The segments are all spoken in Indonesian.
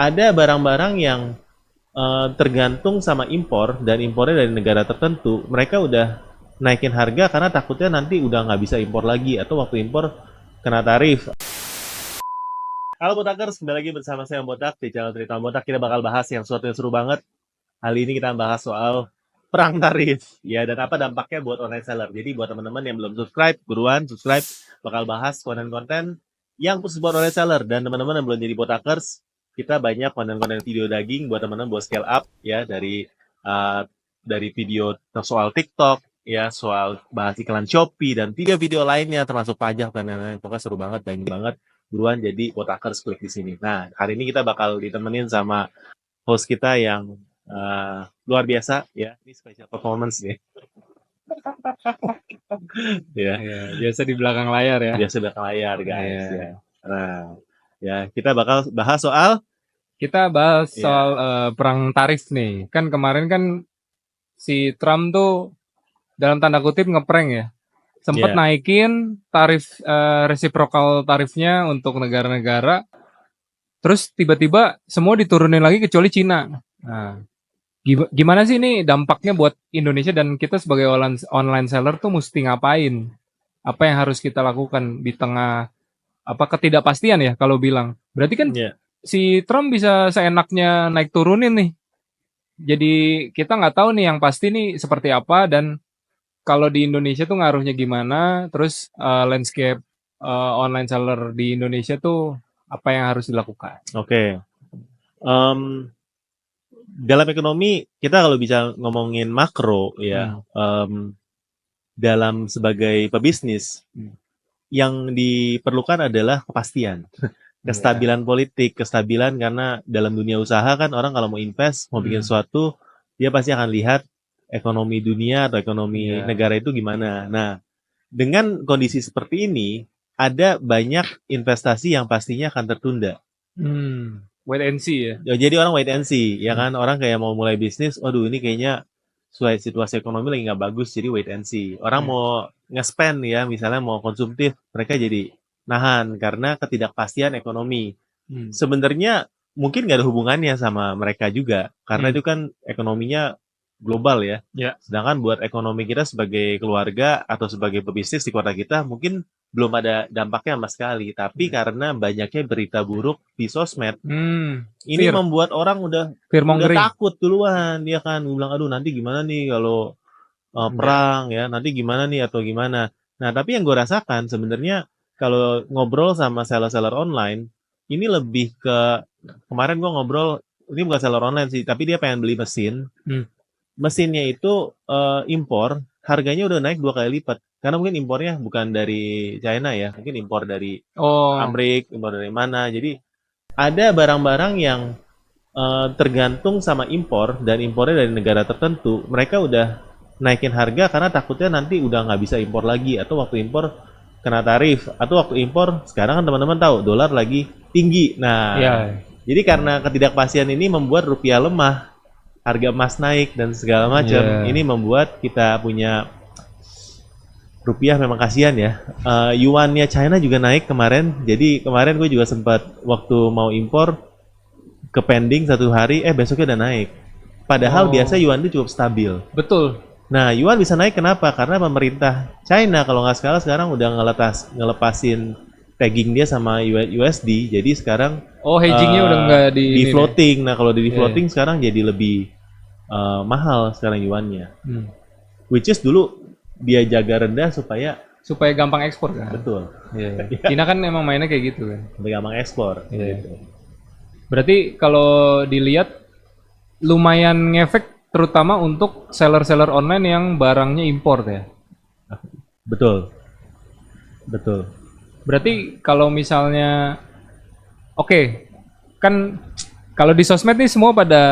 ada barang-barang yang tergantung sama impor dan impornya dari negara tertentu, mereka udah naikin harga karena takutnya nanti udah nggak bisa impor lagi atau waktu impor kena tarif. Halo Botakers, kembali lagi bersama saya Botak di channel Cerita Botak. Kita bakal bahas yang sesuatu yang seru banget. Kali ini kita bahas soal perang tarif, ya, dan apa dampaknya buat online seller. Jadi buat teman-teman yang belum subscribe, buruan subscribe. Bakal bahas konten-konten yang khusus buat online seller. Dan teman-teman yang belum jadi Botakers, kita banyak konten-konten video daging buat teman-teman buat scale up, ya, dari video soal TikTok, ya, soal bahas iklan Shopee dan video-video lainnya termasuk pajak dan lain-lain. Pokoknya seru banget, daging banget. Buruan jadi Botakers, klik di sini. Nah, hari ini kita bakal ditemenin sama host kita yang luar biasa, ya. Ini special performance nih. Ya, Ya, biasa di belakang layar ya. biasa belakang layar, guys. Iya. Ya. Nah, ya, kita bakal bahas soal Kita bahas ya, soal perang tarif nih. Kan kemarin kan si Trump tuh dalam tanda kutip ngeprank ya. Sempat ya, naikin tarif reciprocal tarifnya untuk negara-negara. Terus tiba-tiba semua diturunin lagi kecuali Cina. Nah, gimana sih ini dampaknya buat Indonesia dan kita sebagai online seller tuh mesti ngapain? Apa yang harus kita lakukan di tengah apa ketidakpastian ya kalau bilang. Berarti kan ya. si Trump bisa seenaknya naik turunin nih. Jadi kita nggak tahu nih yang pasti nih seperti apa dan kalau di Indonesia tuh ngaruhnya gimana. Terus landscape online seller di Indonesia tuh apa yang harus dilakukan? Oke. Dalam ekonomi kita kalau bisa ngomongin makro, ya, dalam sebagai pebisnis, yang diperlukan adalah kepastian. Kestabilan politik, kestabilan karena dalam dunia usaha kan orang kalau mau invest, mau bikin sesuatu, dia pasti akan lihat ekonomi dunia atau ekonomi negara itu gimana. Nah, dengan kondisi seperti ini, ada banyak investasi yang pastinya akan tertunda. Wait and see ya. Ya, jadi orang wait and see, ya kan? Orang kayak mau mulai bisnis, waduh ini kayaknya situasi ekonomi lagi nggak bagus, jadi wait and see. Orang mau nge-spend ya, misalnya mau konsumtif, mereka jadi nahan karena ketidakpastian ekonomi. Sebenarnya mungkin nggak ada hubungannya sama mereka juga, karena itu kan ekonominya global ya. Ya. Sedangkan buat ekonomi kita sebagai keluarga atau sebagai pebisnis di kota kita mungkin belum ada dampaknya sama sekali. Tapi karena banyaknya berita buruk di sosmed, ini Fear. membuat orang udah Fear-mongering. takut duluan. Dia kan bilang, aduh nanti gimana nih kalau perang ya, nanti gimana nih atau gimana. Nah, tapi yang gue rasakan sebenarnya kalau ngobrol sama seller-seller online, ini lebih ke, kemarin gue ngobrol, ini bukan seller online sih, tapi dia pengen beli mesin. Mesinnya itu impor, harganya udah naik 2 kali lipat. Karena mungkin impornya bukan dari China ya, mungkin impor dari Amerika, impor dari mana. Jadi ada barang-barang yang tergantung sama impor dan impornya dari negara tertentu, mereka udah naikin harga karena takutnya nanti udah nggak bisa impor lagi atau waktu impor kena tarif atau waktu impor sekarang kan teman-teman tahu dolar lagi tinggi. Nah, jadi karena ketidakpastian ini membuat rupiah lemah, harga emas naik dan segala macam. Ini membuat kita punya rupiah memang kasihan ya. Yuannya China juga naik kemarin. Jadi kemarin gue juga sempat waktu mau impor ke pending 1 hari, besoknya udah naik. Padahal biasa yuan itu cukup stabil. Betul. Nah, yuan bisa naik kenapa? Karena pemerintah China kalau nggak salah sekarang udah ngelepasin tagging dia sama USD. Jadi sekarang hedgingnya udah nggak di floating. Nah, kalau di floating sekarang jadi lebih mahal sekarang yuannya. Which is dulu dia jaga rendah supaya gampang ekspor kan. betul. Cina kan emang mainnya kayak gitu kan. Supaya gampang ekspor. Gitu. Berarti kalau dilihat lumayan ngefek terutama untuk seller-seller online yang barangnya impor ya. Betul. Berarti kalau misalnya kan kalau di sosmed nih semua pada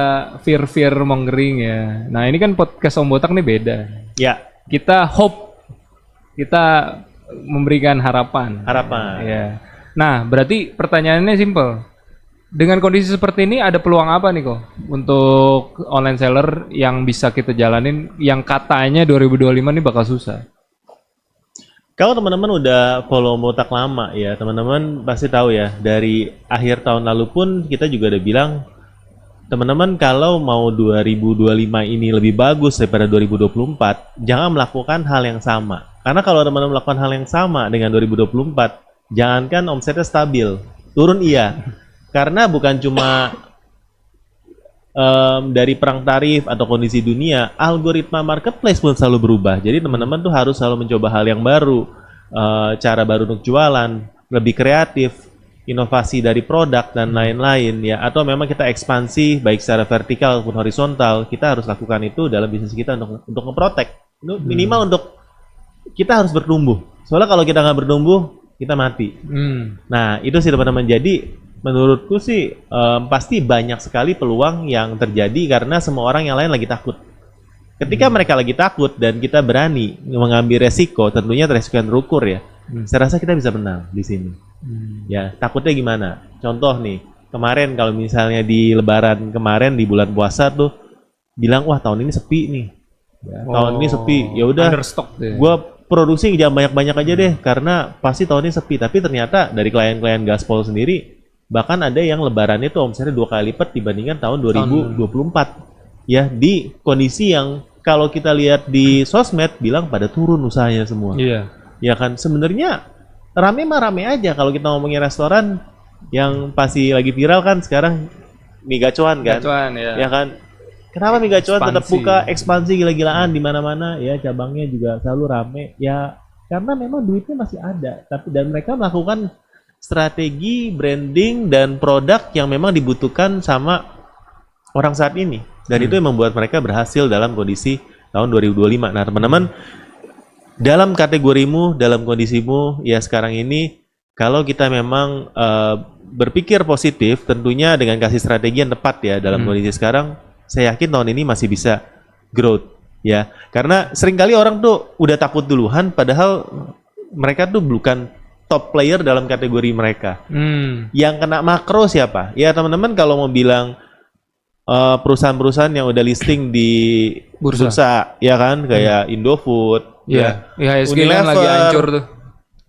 fear mongering ya. Nah, ini kan podcast Om Botak nih beda. Ya. Kita kita memberikan harapan. Ya. Nah, berarti pertanyaannya simple. Dengan kondisi seperti ini ada peluang apa nih kok untuk online seller yang bisa kita jalanin yang katanya 2025 ini bakal susah? Kalau teman-teman udah follow Motak lama ya, teman-teman pasti tahu ya, dari akhir tahun lalu pun kita juga udah bilang, teman-teman kalau mau 2025 ini lebih bagus daripada 2024, jangan melakukan hal yang sama. Karena kalau teman-teman melakukan hal yang sama dengan 2024, jangankan omsetnya stabil, turun iya. Karena bukan cuma dari perang tarif atau kondisi dunia, algoritma marketplace pun selalu berubah. Jadi teman-teman tuh harus selalu mencoba hal yang baru, cara baru untuk jualan, lebih kreatif, inovasi dari produk dan lain-lain ya. Atau memang kita ekspansi baik secara vertikal maupun horizontal, kita harus lakukan itu dalam bisnis kita untuk nge-protect. Minimal untuk kita harus bertumbuh. Soalnya kalau kita nggak bertumbuh, kita mati. Nah itu sih teman-teman. Jadi menurutku sih pasti banyak sekali peluang yang terjadi karena semua orang yang lain lagi takut. Ketika mereka lagi takut dan kita berani mengambil resiko, tentunya resiko yang terukur ya. Saya rasa kita bisa menang di sini. Ya, takutnya gimana? Contoh nih, kemarin kalau misalnya di Lebaran kemarin di bulan puasa tuh bilang wah tahun ini sepi nih. Ya, tahun ini sepi. Ya udah, gue produksi jangan banyak-banyak aja deh karena pasti tahun ini sepi. Tapi ternyata dari klien-klien Gaspol sendiri bahkan ada yang lebarannya tuh omsetnya 2 kali lipat dibandingkan tahun 2024. Ya, di kondisi yang kalau kita lihat di sosmed bilang pada turun usahanya semua. Iya. Ya kan, sebenarnya rame mah rame aja kalau kita ngomongin restoran yang pasti lagi viral kan sekarang mie gacoan kan. Gacoan ya. Ya kan. Kenapa mie gacoan tetap buka ekspansi gila-gilaan di mana-mana ya, cabangnya juga selalu rame. Ya karena memang duitnya masih ada, tapi dan mereka melakukan strategi branding dan produk yang memang dibutuhkan sama orang saat ini. Dan itu yang membuat mereka berhasil dalam kondisi tahun 2025. Nah, teman-teman, dalam kategorimu, dalam kondisimu ya sekarang ini, kalau kita memang berpikir positif, tentunya dengan kasih strategi yang tepat ya dalam kondisi sekarang, saya yakin tahun ini masih bisa growth ya. Karena seringkali orang tuh udah takut duluan, padahal mereka tuh bukan top player dalam kategori mereka. Yang kena makro siapa? Ya teman-teman kalau mau bilang perusahaan-perusahaan yang udah listing di bursa ya kan, kayak Indofood, ya IHSG kan lagi hancur tuh.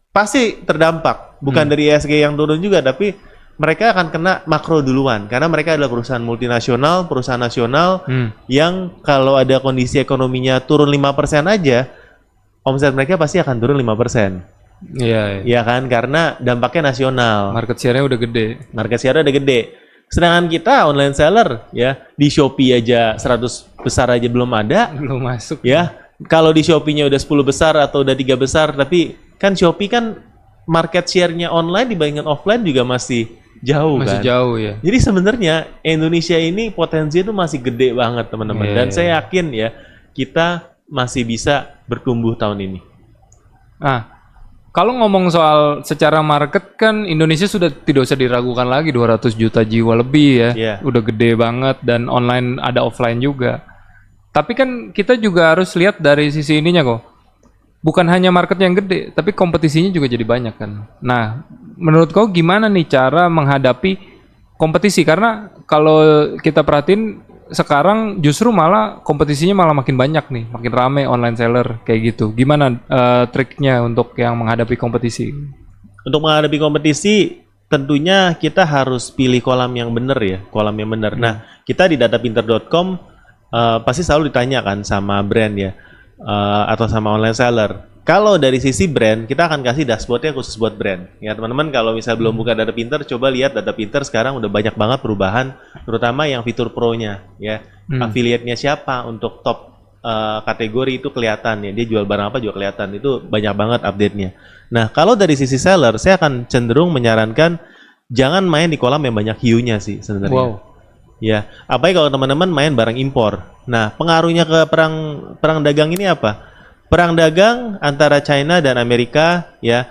Pasti terdampak. Bukan dari IHSG yang turun juga, tapi mereka akan kena makro duluan karena mereka adalah perusahaan multinasional, perusahaan nasional yang kalau ada kondisi ekonominya turun 5% aja, omset mereka pasti akan turun 5%. Iya. Ya kan, karena dampaknya nasional. Market share-nya udah gede. Market share-nya udah gede. Sedangkan kita online seller ya di Shopee aja 100 besar aja belum ada. Belum masuk. Ya, kalau di Shopee-nya udah 10 besar atau udah 3 besar, tapi kan Shopee kan market share-nya online dibandingkan offline juga masih jauh kan. Masih jauh ya. Jadi sebenarnya Indonesia ini potensi itu masih gede banget teman-teman. Dan saya yakin ya kita masih bisa bertumbuh tahun ini. Nah, kalau ngomong soal secara market kan Indonesia sudah tidak usah diragukan lagi 200 juta jiwa lebih ya. Udah gede banget dan online ada offline juga. Tapi kan kita juga harus lihat dari sisi ininya kok. Bukan hanya market yang gede, tapi kompetisinya juga jadi banyak kan. Nah, menurut kau gimana nih cara menghadapi kompetisi? Karena kalau kita perhatiin sekarang justru malah kompetisinya malah makin banyak nih, makin rame online seller kayak gitu. Gimana triknya untuk yang menghadapi kompetisi? Untuk menghadapi kompetisi, tentunya kita harus pilih kolam yang benar ya, kolam yang benar. Nah, kita di datapinter.com pasti selalu ditanyakan sama brand ya, atau sama online seller. Kalau dari sisi brand, kita akan kasih dashboardnya khusus buat brand. Ya teman-teman, kalau misal belum buka Data Pinter, coba lihat Data Pinter sekarang udah banyak banget perubahan, terutama yang fitur pro-nya. Ya, affiliate-nya siapa untuk top kategori itu kelihatan ya. Dia jual barang apa juga kelihatan. Itu banyak banget update-nya. Nah, kalau dari sisi seller, saya akan cenderung menyarankan jangan main di kolam yang banyak hiunya sih sebenarnya. Ya, apalagi kalau teman-teman main barang impor. Nah, pengaruhnya ke perang dagang ini apa? Perang dagang antara China dan Amerika ya.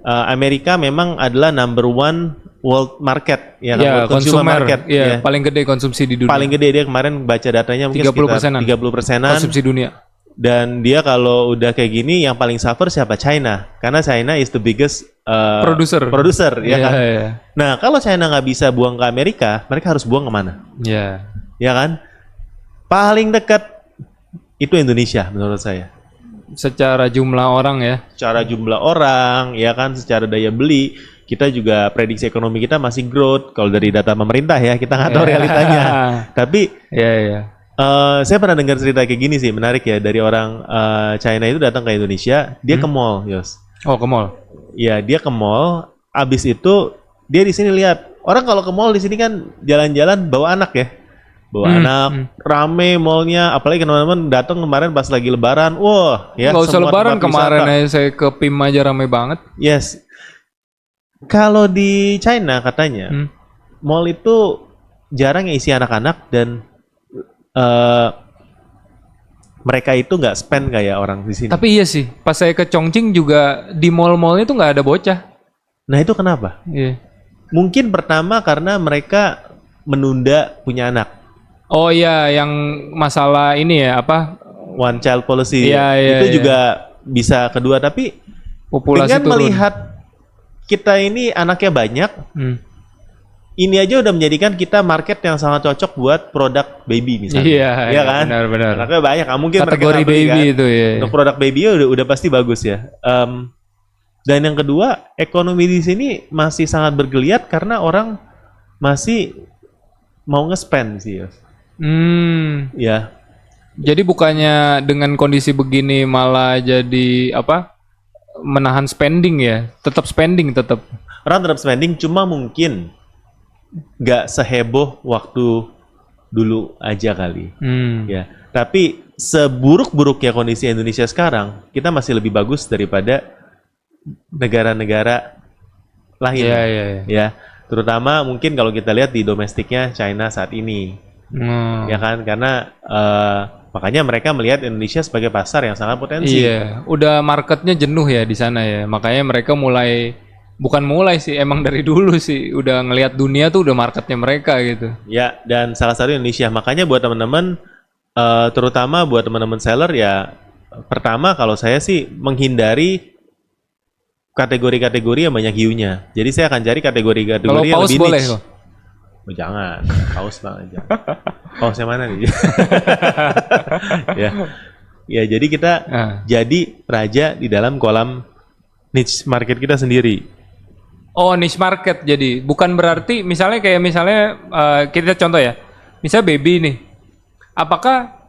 Amerika memang adalah number one world market ya, ya world consumer market ya, paling gede konsumsi di dunia. Paling gede, dia kemarin baca datanya mungkin 30%-an konsumsi dunia. Dan dia kalau udah kayak gini yang paling suffer siapa? China. Karena China is the biggest producer ya kan. Yeah. Nah, kalau China nggak bisa buang ke Amerika, mereka harus buang kemana? Ya kan? Paling dekat itu Indonesia menurut saya. secara jumlah orang ya. Secara jumlah orang, ya kan, secara daya beli, kita juga prediksi ekonomi kita masih growth. Kalau dari data pemerintah ya, kita nggak tahu realitanya. Tapi Iya. saya pernah dengar cerita kayak gini sih, menarik ya, dari orang China itu datang ke Indonesia, dia ke mall, Yos. Oh, ke mall. Ya, dia ke mall, abis itu dia di sini lihat orang kalau ke mall di sini kan jalan-jalan bawa anak ya. Bawa anak, rame mallnya, apalagi teman-teman datang kemarin pas lagi lebaran, wah ya. Nggak usah semua lebaran, tempat kemarin wisata. aja saya ke PIM aja rame banget. Yes. Kalau di China katanya, mall itu jarang yang isi anak-anak dan mereka itu nggak spend kayak orang di sini. Tapi iya sih, pas saya ke Chongqing juga di mall-mallnya tuh nggak ada bocah. Nah itu kenapa? Iya. Mungkin pertama karena mereka menunda punya anak. Oh iya, yang masalah ini ya, apa, One child policy. Iya, Itu iya. juga bisa kedua. Tapi populasi dengan turun. melihat kita ini anaknya banyak, Hmm. ini aja udah menjadikan kita market yang sangat cocok buat produk baby misalnya. Iya, Iya kan? benar-benar. Anaknya banyak, nggak mungkin mereka Kategori nggak beli, baby kan? itu ya. Untuk produk baby udah pasti bagus ya. Dan yang kedua, ekonomi di sini masih sangat bergeliat karena orang masih mau nge-spend sih. Yos. Ya, Jadi bukannya dengan kondisi begini malah jadi apa? Menahan spending ya, tetap spending tetap. orang tetap spending, cuma mungkin nggak seheboh waktu dulu aja kali. Ya, tapi seburuk-buruknya kondisi Indonesia sekarang, kita masih lebih bagus daripada negara-negara lain. Iya. Ya, terutama mungkin kalau kita lihat di domestiknya China saat ini. Ya kan, karena makanya mereka melihat Indonesia sebagai pasar yang sangat potensi. Iya, udah marketnya jenuh ya di sana ya. Makanya mereka bukan mulai sih, emang dari dulu sih udah ngelihat dunia tuh udah marketnya mereka gitu. Ya, dan salah satu Indonesia. Makanya buat teman-teman, terutama buat teman-teman seller ya, pertama kalau saya sih menghindari kategori-kategori yang banyak hiunya. Jadi saya akan cari kategori-kategori Kalau yang paus lebih boleh niche. kok. Oh, jangan, paus banget jangan. Paus yang mana nih? Ya, jadi kita jadi raja di dalam kolam niche market kita sendiri. Oh, niche market jadi. Bukan berarti misalnya kita contoh ya. Misalnya baby nih. Apakah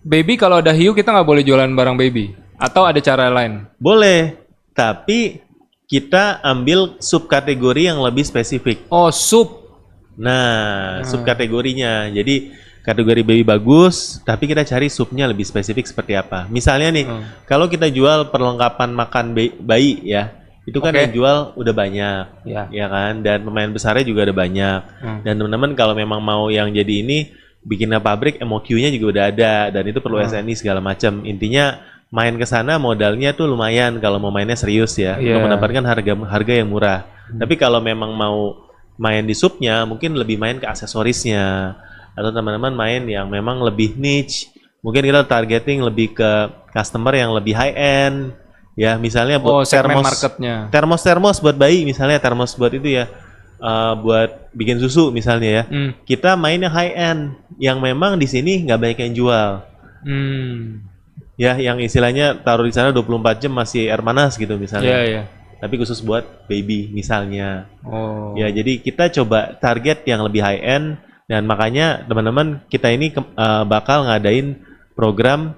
baby kalau ada hiu kita nggak boleh jualan barang baby? Atau ada cara lain? Boleh, tapi kita ambil subkategori yang lebih spesifik. Oh, sup. Nah, subkategorinya. Jadi kategori baby bagus, tapi kita cari subnya lebih spesifik seperti apa. Misalnya nih, kalau kita jual perlengkapan makan bayi ya, itu kan yang jual udah banyak, ya kan? Dan pemain besarnya juga ada banyak. Dan teman-teman kalau memang mau yang jadi ini, bikinnya pabrik, MOQ-nya juga udah ada, dan itu perlu SNI segala macam. Intinya main ke sana modalnya tuh lumayan kalau mau mainnya serius ya, untuk mendapatkan harga yang murah. Tapi kalau memang mau main di subnya, mungkin lebih main ke aksesorisnya, atau teman-teman main yang memang lebih niche, mungkin kita targeting lebih ke customer yang lebih high end ya, misalnya buat termos buat bayi, misalnya termos buat itu ya, buat bikin susu misalnya ya, kita mainnya high end yang memang di sini nggak banyak yang jual. Ya, yang istilahnya taruh di sana 24 jam masih air panas gitu misalnya. Tapi khusus buat baby misalnya. Ya, jadi kita coba target yang lebih high end, dan makanya teman-teman kita ini bakal ngadain program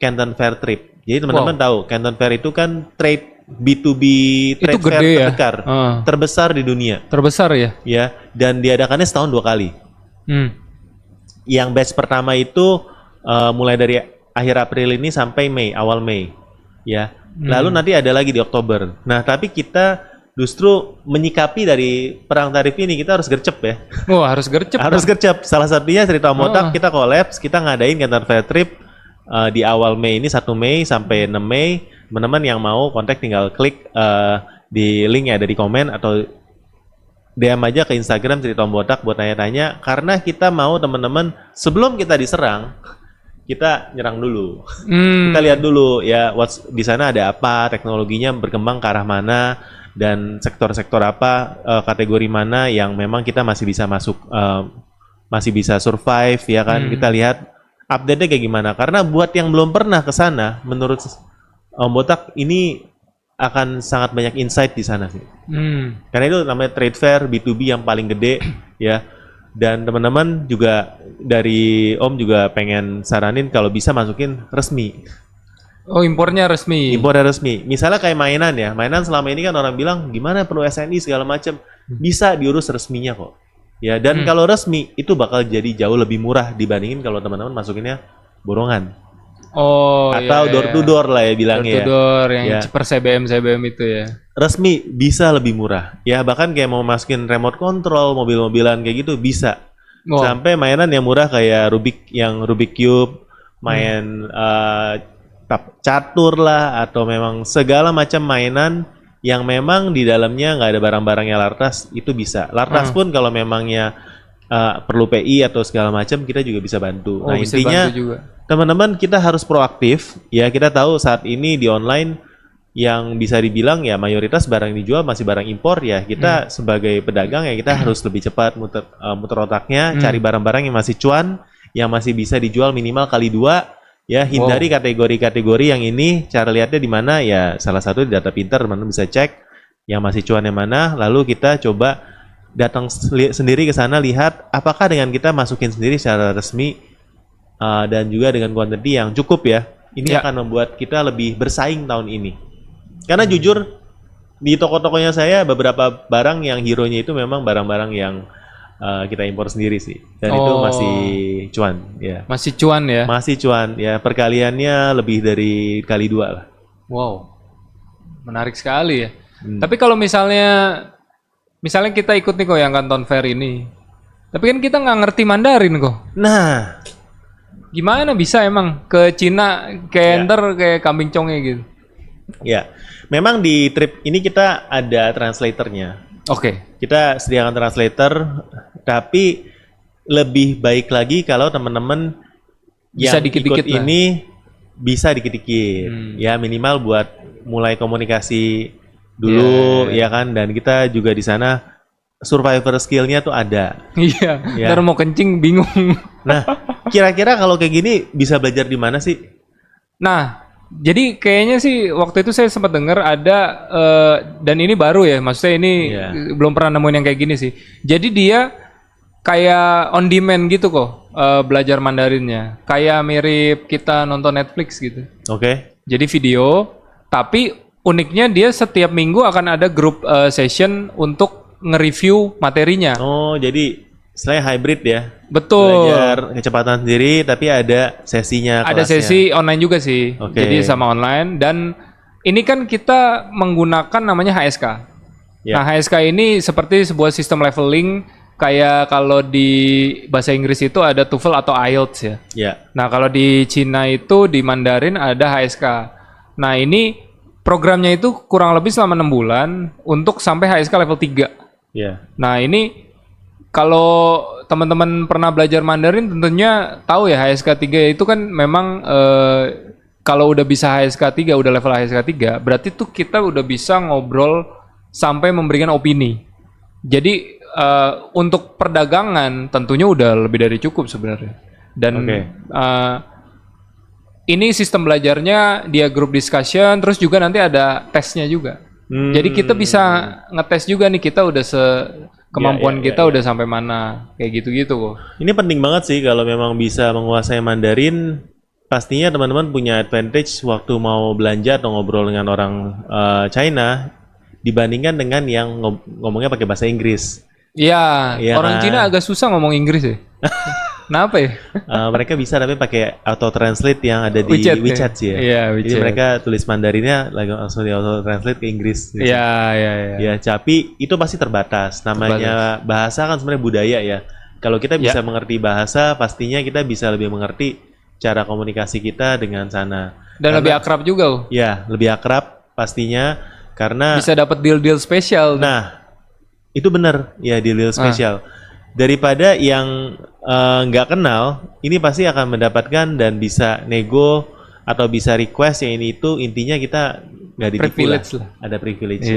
Canton Fair Trip. Jadi teman-teman tahu Canton Fair itu kan B2B trade fair terbesar di dunia. Terbesar ya? Ya, dan diadakannya setahun 2 kali. Yang batch pertama itu mulai dari akhir April ini sampai awal Mei. Ya. Lalu nanti ada lagi di Oktober. Nah, tapi kita justru menyikapi dari perang tarif ini, kita harus gercep ya. Harus gercep. Harus gercep. Salah satunya cerita Motak, kita collabs, kita ngadain Canton Fair Trip di awal Mei ini, 1 Mei sampai 6 Mei. Teman-teman yang mau kontak tinggal klik di link yang ada di komen, atau DM aja ke Instagram cerita Botak buat tanya-tanya, karena kita mau teman-teman sebelum kita diserang, kita nyerang dulu. Kita lihat dulu ya, di sana ada apa, teknologinya berkembang ke arah mana, dan sektor-sektor apa, kategori mana yang memang kita masih bisa masuk, masih bisa survive ya kan. Kita lihat update-nya kayak gimana. Karena buat yang belum pernah ke sana, menurut Om Botak ini akan sangat banyak insight di sana sih. Karena itu namanya trade fair B2B yang paling gede ya. Dan teman-teman juga dari Om juga pengen saranin kalau bisa masukin resmi. Oh, impornya resmi. Impornya resmi. Misalnya kayak mainan ya. Mainan selama ini kan orang bilang gimana perlu SNI segala macam. Bisa diurus resminya kok. Ya, dan kalau resmi itu bakal jadi jauh lebih murah dibandingin kalau teman-teman masukinnya borongan. Oh, Atau iya, door to door lah ya bilangnya. door to door yang Ya. per CBM itu ya. Resmi bisa lebih murah. Ya bahkan kayak mau masukin remote control, mobil-mobilan kayak gitu bisa. Wow. Sampai mainan yang murah kayak Rubik Cube, main catur lah atau memang segala macam mainan yang memang di dalamnya nggak ada barang-barangnya Lartas itu bisa. Lartas pun kalau memangnya perlu PI atau segala macam kita juga bisa bantu. Oh, Nah bisa intinya bantu juga. teman-teman kita harus proaktif ya. Kita tahu saat ini di online yang bisa dibilang ya mayoritas barang yang dijual masih barang impor ya. Kita sebagai pedagang ya kita harus lebih cepat muter otaknya, cari barang-barang yang masih cuan, yang masih bisa dijual minimal kali 2 ya. Hindari kategori-kategori yang ini. Cara lihatnya di mana ya, salah satu di data pintar teman-teman bisa cek yang masih cuan yang mana, lalu kita coba datang sendiri ke sana, lihat apakah dengan kita masukin sendiri secara resmi dan juga dengan quantity yang cukup ya, ini akan membuat kita lebih bersaing tahun ini. Karena jujur di toko-tokonya saya beberapa barang yang hero-nya itu memang barang-barang yang kita impor sendiri sih, dan itu masih cuan ya. Masih cuan ya. Masih cuan ya, perkaliannya lebih dari kali 2 lah. Wow, menarik sekali ya. Tapi kalau misalnya kita ikut nih kok yang Canton Fair ini, tapi kan kita nggak ngerti Mandarin kok. Nah, Gimana bisa emang ke Cina kayak enter kayak kambing conge gitu? ya, memang di trip ini kita ada translatornya. Oke. Kita sediakan translator, tapi lebih baik lagi kalau teman-teman Bisa yang dikit-dikit ikut lah. ini bisa dikit-dikit, ya minimal buat mulai komunikasi dulu, ya kan. Dan kita juga di sana survivor skill-nya tuh ada. Iya. Ya. Ntar mau kencing bingung. Nah, kira-kira kalau kayak gini bisa belajar di mana sih? Nah, jadi kayaknya sih waktu itu saya sempat dengar ada dan ini baru ya, maksudnya ini belum pernah nemuin yang kayak gini sih. Jadi dia kayak on demand gitu kok belajar Mandarinnya, kayak mirip kita nonton Netflix gitu. Oke. Jadi video, tapi uniknya dia setiap minggu akan ada grup session untuk nge-review materinya. Oh, jadi istilahnya hybrid ya. Betul. Belajar kecepatan sendiri, tapi ada sesinya. Ada kelasnya. sesi online juga sih. Oke. Jadi sama online dan ini kan kita menggunakan namanya HSK. Ya. Nah, HSK ini seperti sebuah sistem leveling kayak kalau di bahasa Inggris itu ada TOEFL atau IELTS ya. Ya. Nah, kalau di Cina itu di Mandarin ada HSK. Nah, ini programnya itu kurang lebih selama 6 bulan untuk sampai HSK level 3. Ya. Nah, ini kalau teman-teman pernah belajar Mandarin tentunya tahu ya HSK 3 itu kan memang kalau udah bisa HSK 3, udah level HSK 3, berarti tuh kita udah bisa ngobrol sampai memberikan opini. Jadi untuk perdagangan tentunya udah lebih dari cukup sebenarnya. Dan ini sistem belajarnya dia group discussion, terus juga nanti ada tesnya juga. Jadi kita bisa ngetes juga nih kita udah kemampuan kita udah sampai mana, kayak gitu-gitu kok. Ini penting banget sih kalau memang bisa menguasai Mandarin. Pastinya teman-teman punya advantage waktu mau belanja atau ngobrol dengan orang China dibandingkan dengan yang ngomongnya pakai bahasa Inggris. Iya, Iya orang kan? Cina agak susah ngomong Inggris ya. Kenapa ya? Mereka bisa tapi pakai auto translate yang ada di WeChat sih ya. Iya, Jadi WeChat. mereka tulis Mandarinnya langsung di auto translate ke Inggris. Gitu. Iya, iya. Ya, tapi itu pasti terbatas. Namanya bahasa kan sebenarnya budaya ya. Kalau kita bisa mengerti bahasa, pastinya kita bisa lebih mengerti cara komunikasi kita dengan sana. Dan lebih akrab juga loh. Ya, lebih akrab pastinya karena Bisa dapat deal-deal spesial. nah, itu benar ya deal spesial. Daripada yang nggak kenal, ini pasti akan mendapatkan dan bisa nego atau bisa request yang ini itu, intinya kita nggak ditipu lah. Ada privilege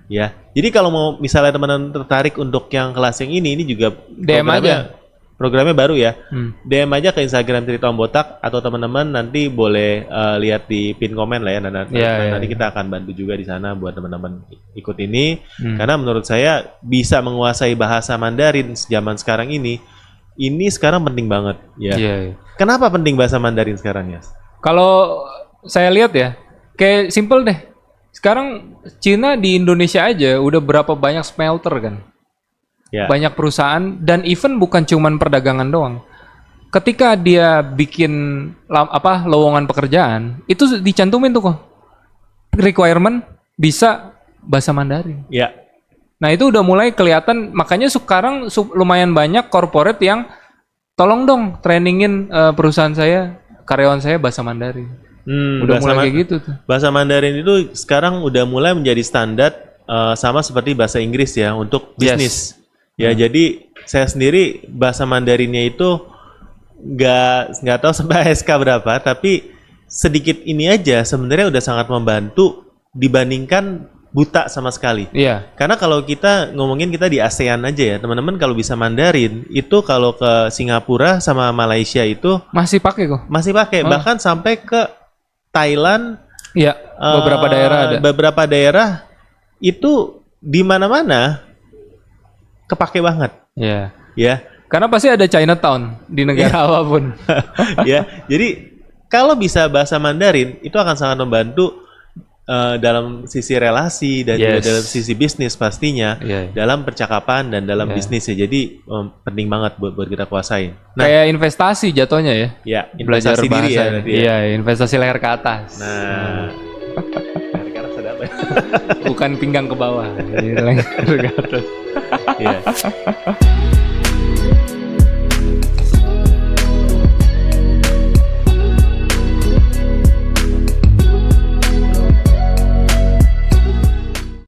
ya. Jadi kalau mau misalnya teman-teman tertarik untuk yang kelas yang ini juga DM aja. programnya baru ya. Hmm. DM aja ke Instagram Cerita Om Botak atau teman-teman nanti boleh lihat di pin komen lah ya. Nanti kita akan bantu juga di sana buat teman-teman ikut ini. Karena menurut saya bisa menguasai bahasa Mandarin zaman sekarang ini sekarang penting banget ya. Kenapa penting bahasa Mandarin sekarang ya? Kalau saya lihat ya, kayak simple deh. Sekarang Cina di Indonesia aja udah berapa banyak smelter kan? Ya. Banyak perusahaan dan even bukan cuman perdagangan doang. Ketika dia bikin lowongan pekerjaan, itu dicantumin tuh kok. Requirement bisa bahasa Mandarin. Ya. Nah, itu udah mulai kelihatan, makanya sekarang lumayan banyak corporate yang tolong dong trainingin perusahaan saya, karyawan saya bahasa Mandarin. Udah mulai kayak gitu tuh. Bahasa Mandarin itu sekarang udah mulai menjadi standar sama seperti bahasa Inggris ya untuk bisnis. Ya, jadi saya sendiri bahasa Mandarinnya itu nggak tahu sampai SK berapa, tapi sedikit ini aja sebenarnya udah sangat membantu dibandingkan buta sama sekali. Iya. Karena kalau kita ngomongin kita di ASEAN aja ya, teman-teman kalau bisa Mandarin itu kalau ke Singapura sama Malaysia itu masih pakai kok. Masih pakai, bahkan sampai ke Thailand. Iya, beberapa daerah ada. Beberapa daerah itu di mana-mana kepake banget. Iya. Ya. Karena pasti ada Chinatown di negara apapun. Ya. Jadi kalau bisa bahasa Mandarin itu akan sangat membantu dalam sisi relasi dan juga dalam sisi bisnis pastinya, dalam percakapan dan dalam bisnis ya. Jadi penting banget buat kita kuasain. Nah, kayak investasi jatuhnya ya. Ya, investasi diri ya. Iya, investasi leher ke atas. Nah. Leher ke atas ada apa? Bukan pinggang ke bawah, leher ke atas. Iya.